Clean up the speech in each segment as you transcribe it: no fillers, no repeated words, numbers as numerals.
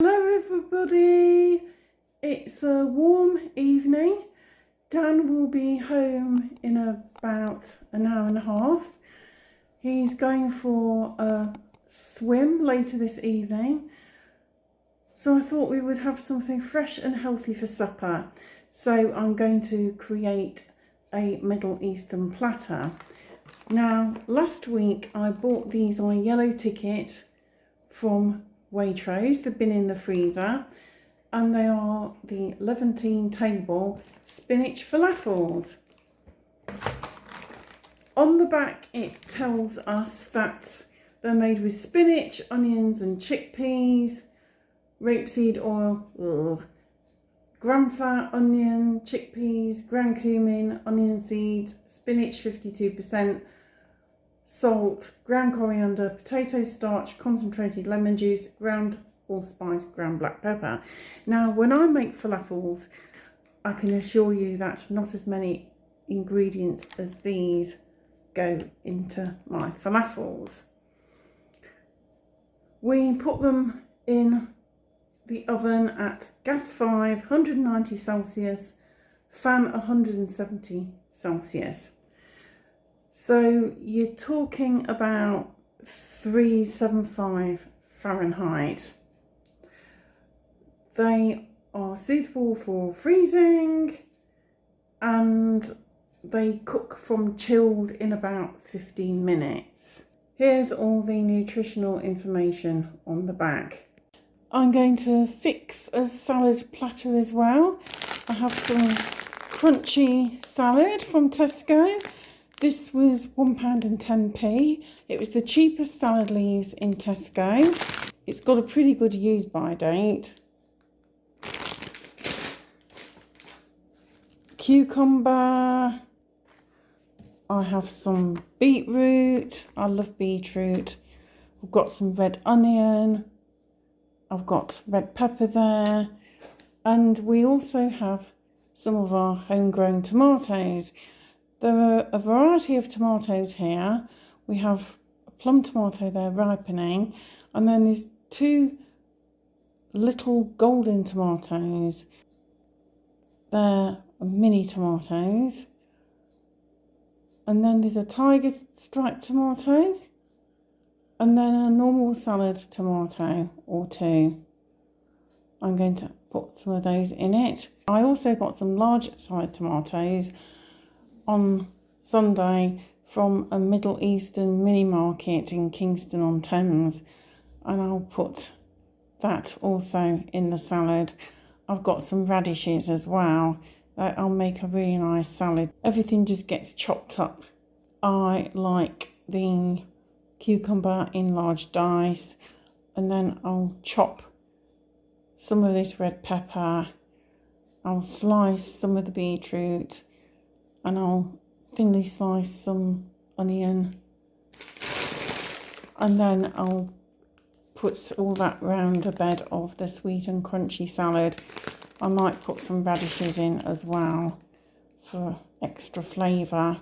Hello everybody, it's a warm evening. Dan will be home in about an hour and a half. He's going for a swim later this evening. So I thought we would have something fresh and healthy for supper. So I'm going to create a Middle Eastern platter. Now, last week I bought these on a yellow ticket from Waitrose. They've been in the freezer and they are the Levantine table spinach falafels. On the back it tells us that they're made with spinach, onions and chickpeas, rapeseed oil, gram flour, onion, chickpeas, ground cumin, onion seeds, spinach 52%, salt, ground coriander, potato starch, concentrated lemon juice, ground allspice, ground black pepper. Now, when I make falafels, I can assure you that not as many ingredients as these go into my falafels. We put them in the oven at gas 5, 190 Celsius, fan 170 Celsius. So you're talking about 375 Fahrenheit. They are suitable for freezing and they cook from chilled in about 15 minutes. Here's all the nutritional information on the back. I'm going to fix a salad platter as well. I have some crunchy salad from Tesco. This was £1.10. It was the cheapest salad leaves in Tesco. It's got a pretty good use by date. Cucumber. I have some beetroot. I love beetroot. I've got some red onion. I've got red pepper there. And we also have some of our homegrown tomatoes. There are a variety of tomatoes here. We have a plum tomato there ripening, and then there's two little golden tomatoes. They're mini tomatoes. And then there's a tiger striped tomato, and then a normal salad tomato or two. I'm going to put some of those in it. I also got some large salad tomatoes on Sunday from a Middle Eastern mini market in Kingston on Thames, and I'll put that also in the salad. I've got some radishes as well. I'll make a really nice salad. Everything just gets chopped up. I like the cucumber in large dice, and then I'll chop some of this red pepper. I'll slice some of the beetroot, and I'll thinly slice some onion, and then I'll put all that round a bed of the sweet and crunchy salad. I might put some radishes in as well for extra flavour.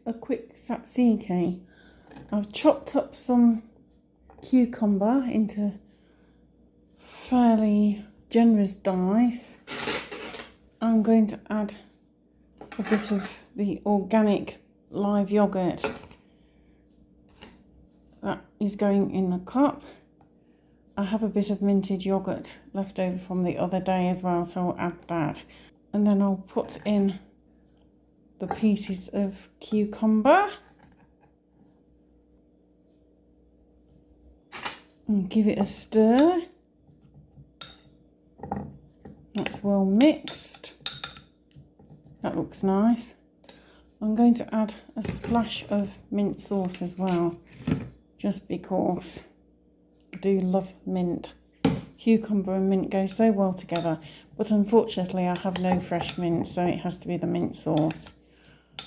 A quick tzatziki. I've chopped up some cucumber into fairly generous dice. I'm going to add a bit of the organic live yogurt that is going in a cup. I have a bit of minted yogurt left over from the other day as well, so I'll add that. And then I'll put in the pieces of cucumber and give it a stir. That's well mixed. That looks nice. I'm going to add a splash of mint sauce as well, just because I do love mint. Cucumber and mint go so well together, but unfortunately I have no fresh mint, so it has to be the mint sauce.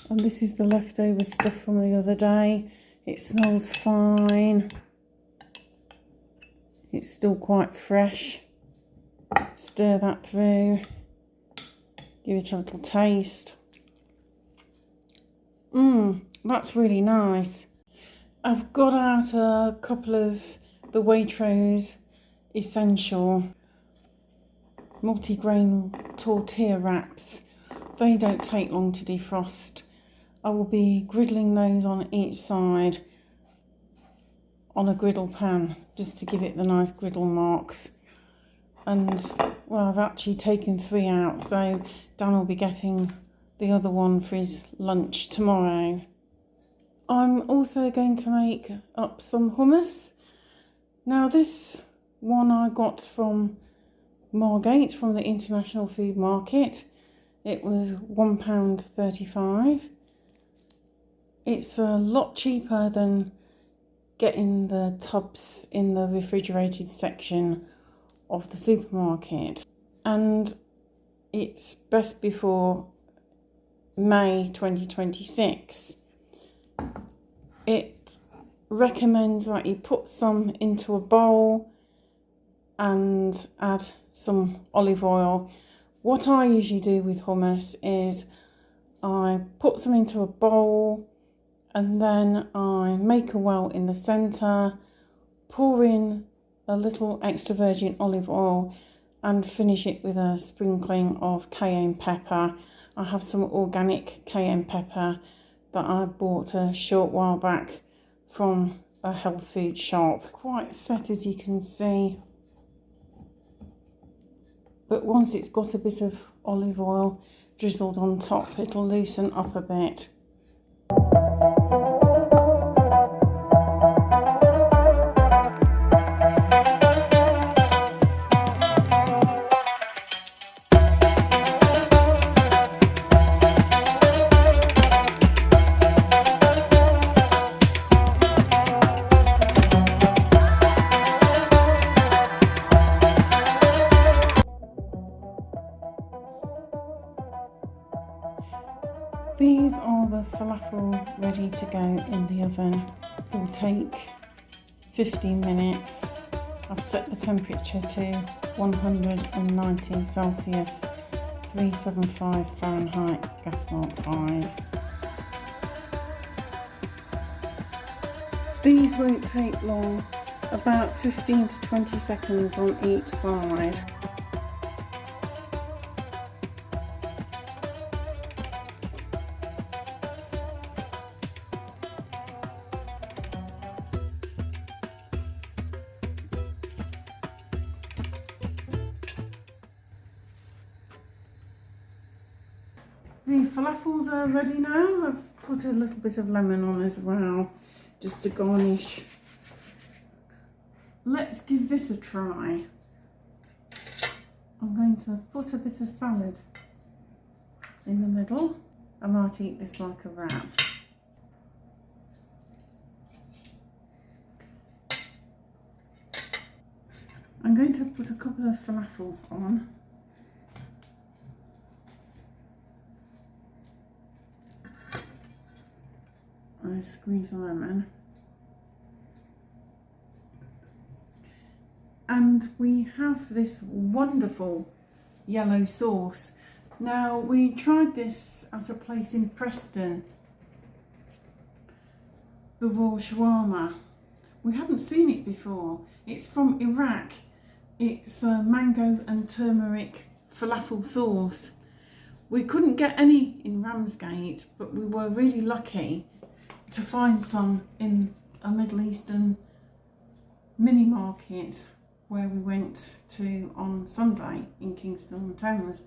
And this is the leftover stuff from the other day. It smells fine. It's still quite fresh. Stir that through. Give it a little taste. That's really nice. I've got out a couple of the Waitrose Essential multigrain tortilla wraps. They don't take long to defrost. I will be griddling those on each side on a griddle pan, just to give it the nice griddle marks. And well, I've actually taken 3 out, so Dan will be getting the other one for his lunch tomorrow. I'm also going to make up some hummus. Now this one I got from Margate, from the International Food Market. It was £1.35. It's a lot cheaper than getting the tubs in the refrigerated section of the supermarket, and it's best before May 2026. It recommends that you put some into a bowl and add some olive oil. What I usually do with hummus is I put some into a bowl and then I make a well in the centre, pour in a little extra virgin olive oil and finish it with a sprinkling of cayenne pepper. I have some organic cayenne pepper that I bought a short while back from a health food shop. Quite set, as you can see, but once it's got a bit of olive oil drizzled on top, it'll loosen up a bit. These are the falafel ready to go in the oven. It will take 15 minutes. I've set the temperature to 190 Celsius, 375 Fahrenheit, gas mark 5. These won't take long, about 15 to 20 seconds on each side. The falafels are ready now. I've put a little bit of lemon on as well, just to garnish. Let's give this a try. I'm going to put a bit of salad in the middle. I might eat this like a wrap. I'm going to put a couple of falafel on. I squeeze a lemon. And we have this wonderful yellow sauce. Now, we tried this at a place in Preston, the Royal Shawarma. We hadn't seen it before. It's from Iraq. It's a mango and turmeric falafel sauce. We couldn't get any in Ramsgate, but we were really lucky to find some in a Middle Eastern mini market where we went to on Sunday in Kingston on Thames,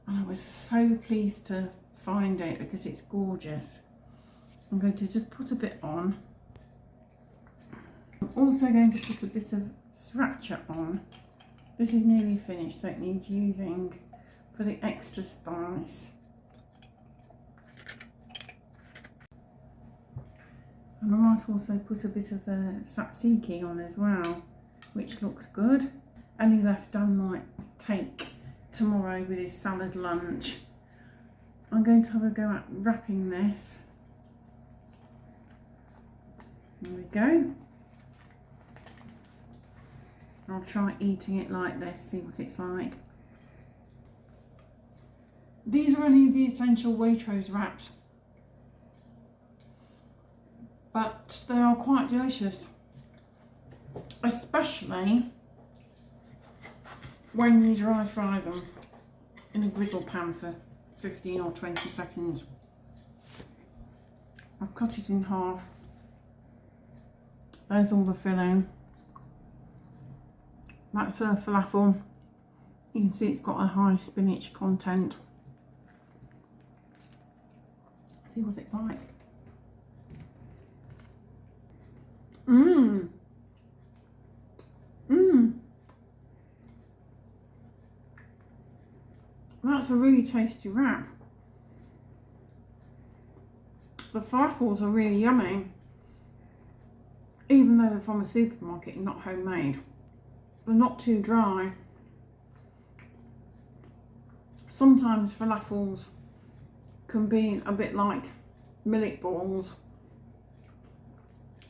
and I was so pleased to find it because it's gorgeous. I'm going to just put a bit on. I'm also going to put a bit of sriracha on. This is nearly finished, so it needs using for the extra spice. And I might also put a bit of the tzatziki on as well, which looks good. Any left Dan might take tomorrow with his salad lunch. I'm going to have a go at wrapping this. There we go. I'll try eating it like this, see what it's like. These are only the essential Waitrose wraps, but they are quite delicious, especially when you dry fry them in a griddle pan for 15 or 20 seconds. I've cut it in half. There's all the filling. That's a falafel. You can see it's got a high spinach content. See what it's like. Mmm. Mmm. That's a really tasty wrap. The falafels are really yummy, even though they're from a supermarket and not homemade. They're not too dry. Sometimes falafels can be a bit like millet balls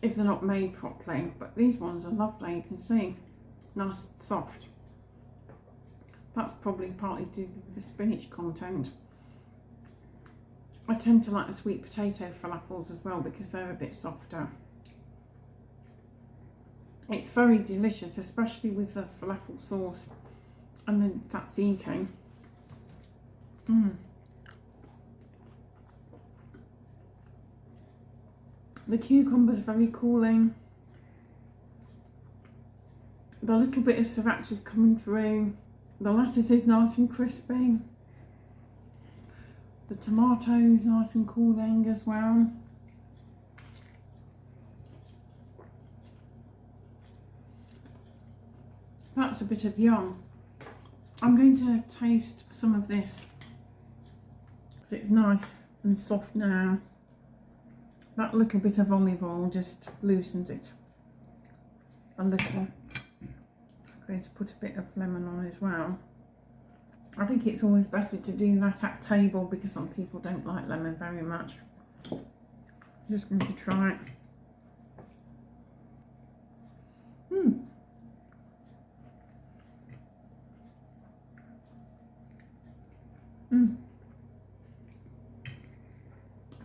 if they're not made properly, but these ones are lovely. You can see, nice soft. That's probably partly due to the spinach content. I tend to like the sweet potato falafels as well because they're a bit softer. It's very delicious, especially with the falafel sauce and the tzatziki. The cucumber's very cooling. The little bit of sriracha's coming through. The lettuce is nice and crispy. The tomato's nice and cooling as well. That's a bit of yum. I'm going to taste some of this because it's nice and soft now. That little bit of olive oil just loosens it a little. I'm going to put a bit of lemon on as well. I think it's always better to do that at table because some people don't like lemon very much. I'm just going to try it.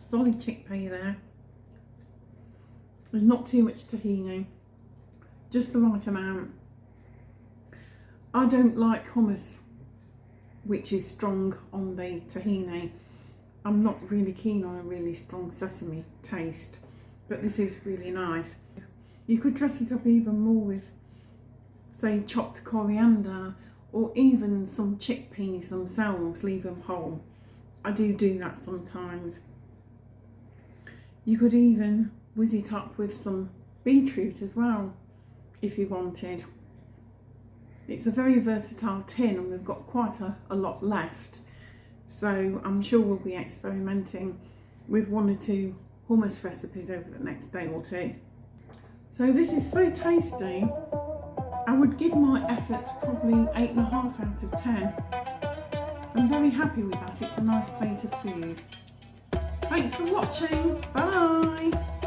Solid chickpea there. There's not too much tahini, just the right amount. I don't like hummus which is strong on the tahini. I'm not really keen on a really strong sesame taste, but this is really nice. You could dress it up even more with, say, chopped coriander or even some chickpeas themselves, leave them whole. I do that sometimes. You could even whiz it up with some beetroot as well, if you wanted. It's a very versatile tin and we've got quite a lot left. So I'm sure we'll be experimenting with 1 or 2 hummus recipes over the next day or two. So this is so tasty. I would give my effort probably 8.5 out of 10. I'm very happy with that. It's a nice plate of food. Thanks for watching. Bye.